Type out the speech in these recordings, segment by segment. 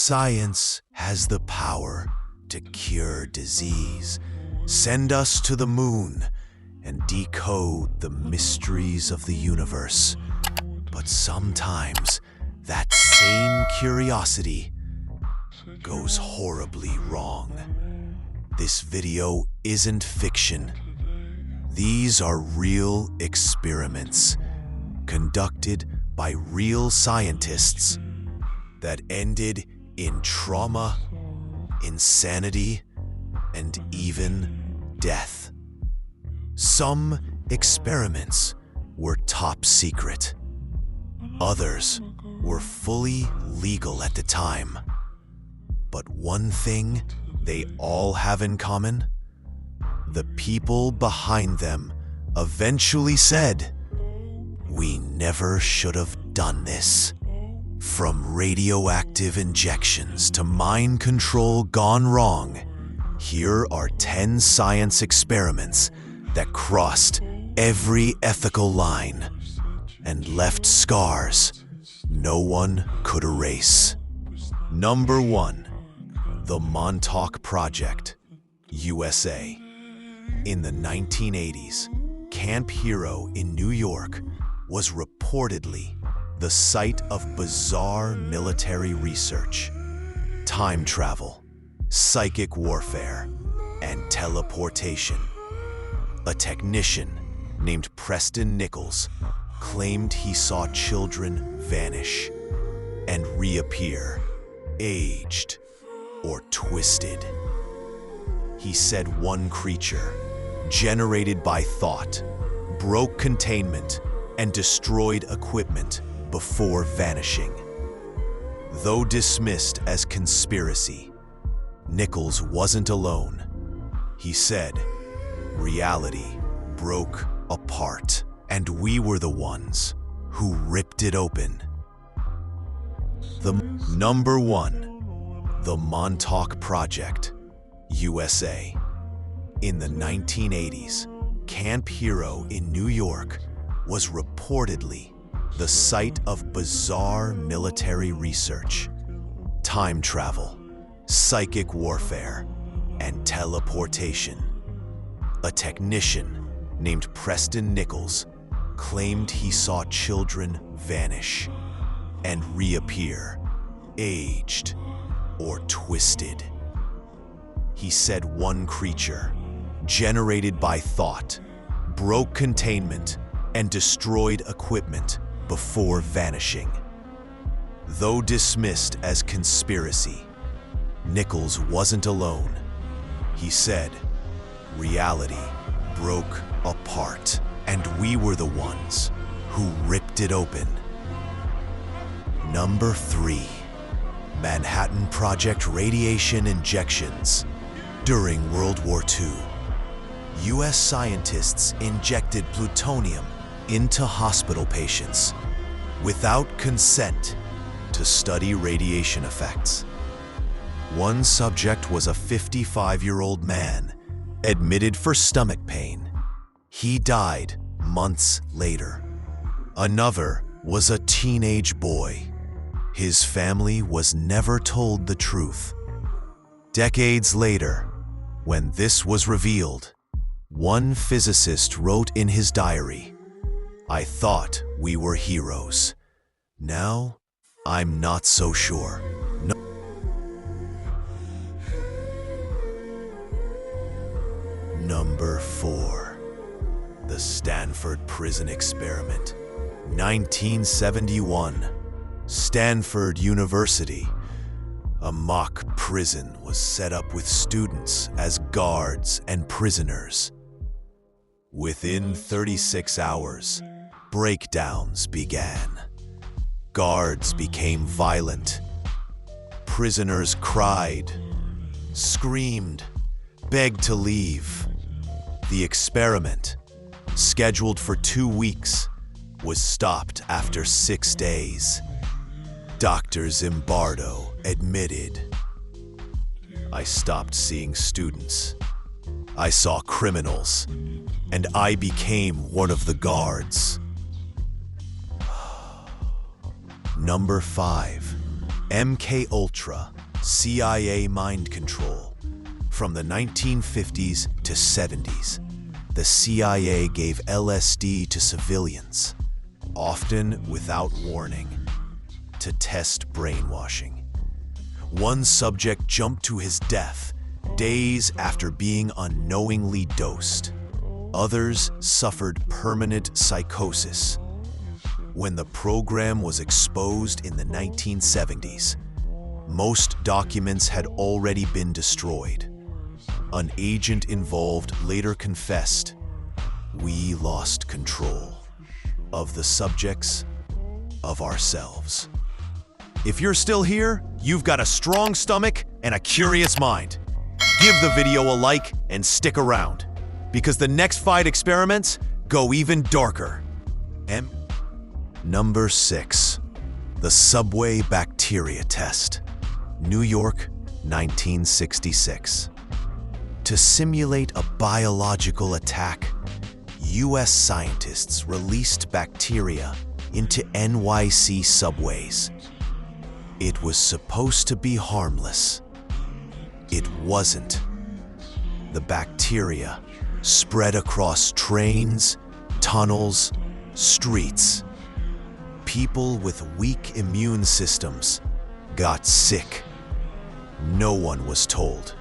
Science has the power to cure disease, send us to the moon, and decode the mysteries of the universe. But sometimes that same curiosity goes horribly wrong. This video isn't fiction. These are real experiments conducted by real scientists that ended in trauma, insanity, and even death. Some experiments were top secret. Others were fully legal at the time. But one thing they all have in common: the people behind them eventually said, "We never should have done this." From radioactive injections to mind control gone wrong, here are 10 science experiments that crossed every ethical line and left scars no one could erase. Number 1. The Montauk Project, USA. In the 1980s, Camp Hero in New York was reportedly the site of bizarre military research, time travel, psychic warfare, and teleportation. A technician named Preston Nichols claimed he saw children vanish and reappear, aged or twisted. He said one creature, generated by thought, broke containment and destroyed equipment before vanishing. Though dismissed as conspiracy, Nichols wasn't alone. He said, "Reality broke apart, and we were the ones who ripped it open." Number 1. The Montauk Project, USA. In the 1980s, Camp Hero in New York was reportedly the site of bizarre military research, time travel, psychic warfare, and teleportation. A technician named Preston Nichols claimed he saw children vanish and reappear, aged or twisted. He said one creature, generated by thought, broke containment and destroyed equipment before vanishing. Though dismissed as conspiracy, Nichols wasn't alone. He said, "Reality broke apart, and we were the ones who ripped it open." Number 3. Manhattan Project radiation injections. During World War II, U.S. scientists injected plutonium into hospital patients without consent to study radiation effects. One subject was a 55-year-old man admitted for stomach pain. He died months later. Another was a teenage boy. His family was never told the truth. Decades later, when this was revealed, one physicist wrote in his diary, "I thought we were heroes. Now, I'm not so sure." Number 4. The Stanford Prison Experiment, 1971. Stanford University. A mock prison was set up with students as guards and prisoners. Within 36 hours, breakdowns began. Guards became violent. Prisoners cried, screamed, begged to leave. The experiment, scheduled for 2 weeks, was stopped after 6 days. Dr. Zimbardo admitted, "I stopped seeing students. I saw criminals, and I became one of the guards." Number 5. MK-Ultra, CIA mind control. From the 1950s to 70s, the CIA gave LSD to civilians, often without warning, to test brainwashing. One subject jumped to his death days after being unknowingly dosed. Others suffered permanent psychosis. When the program was exposed in the 1970s, most documents had already been destroyed. An agent involved later confessed, "We lost control of the subjects, of ourselves." If you're still here, you've got a strong stomach and a curious mind. Give the video a like and stick around, because the next 5 experiments go even darker. Number 6. The Subway Bacteria Test. New York, 1966. To simulate a biological attack, US scientists released bacteria into NYC subways. It was supposed to be harmless. It wasn't. The bacteria spread across trains, tunnels, streets. People with weak immune systems got sick. No one was told.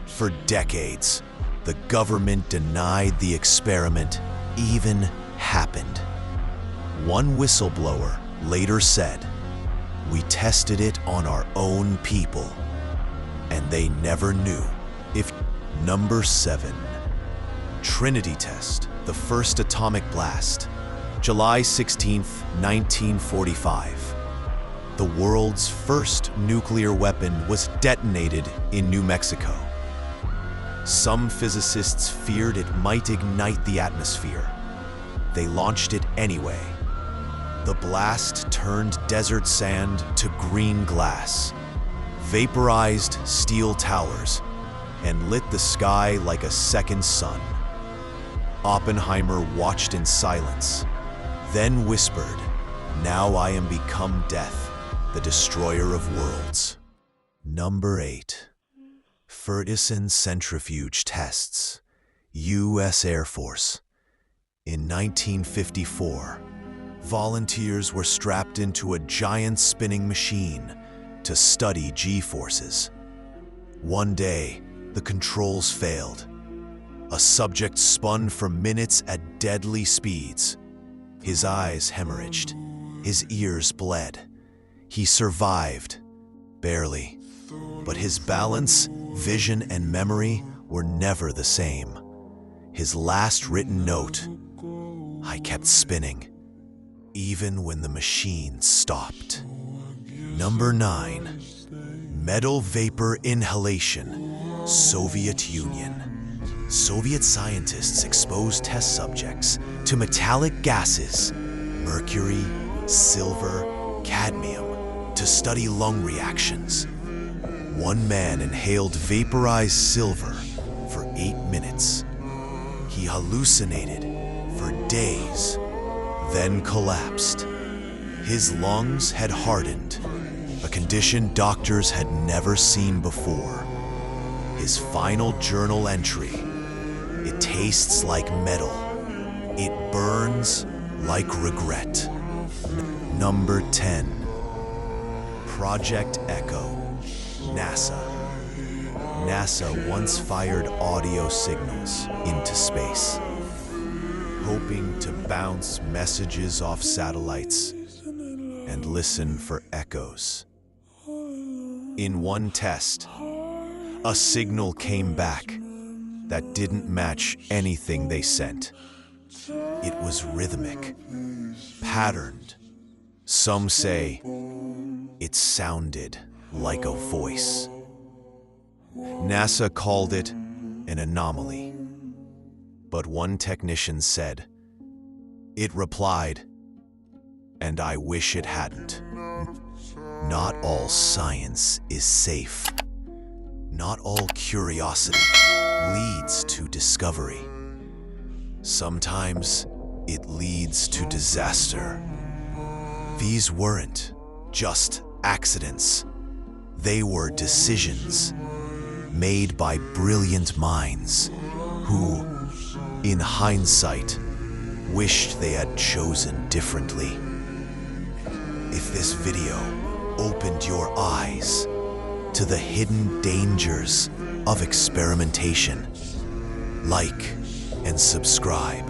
For decades, the government denied the experiment even happened. One whistleblower later said, "We tested it on our own people, and they never knew if." Number 7. Trinity Test, the first atomic blast. July 16, 1945. The world's first nuclear weapon was detonated in New Mexico. Some physicists feared it might ignite the atmosphere. They launched it anyway. The blast turned desert sand to green glass, vaporized steel towers, and lit the sky like a second sun. Oppenheimer watched in silence, then whispered, "Now I am become death, the destroyer of worlds." Number 8. Ferguson centrifuge tests, U.S. Air Force. In 1954, volunteers were strapped into a giant spinning machine to study G-forces. One day, the controls failed. A subject spun for minutes at deadly speeds. His eyes hemorrhaged. His ears bled. He survived, barely. But his balance, vision, and memory were never the same. His last written note, "I kept spinning, even when the machine stopped." Number 9. Metal vapor inhalation, Soviet Union. Soviet scientists exposed test subjects to metallic gases, mercury, silver, cadmium, to study lung reactions. One man inhaled vaporized silver for 8 minutes. He hallucinated for days, then collapsed. His lungs had hardened, a condition doctors had never seen before. His final journal entry: "It tastes like metal. It burns like regret." Number 10. Project Echo, NASA. NASA once fired audio signals into space, hoping to bounce messages off satellites and listen for echoes. In one test, a signal came back that didn't match anything they sent. It was rhythmic, patterned. Some say it sounded like a voice. NASA called it an anomaly. But one technician said, "It replied, and I wish it hadn't." Not all science is safe. Not all curiosity leads to discovery. Sometimes it leads to disaster. These weren't just accidents. They were decisions made by brilliant minds who, in hindsight, wished they had chosen differently. If this video opened your eyes to the hidden dangers of experimentation, like and subscribe.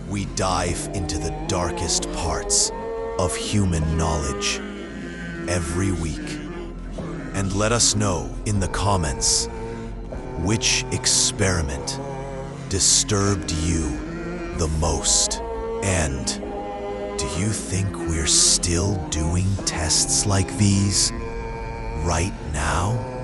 We dive into the darkest parts of human knowledge every week. And let us know in the comments which experiment disturbed you the most. And do you think we're still doing tests like these right now?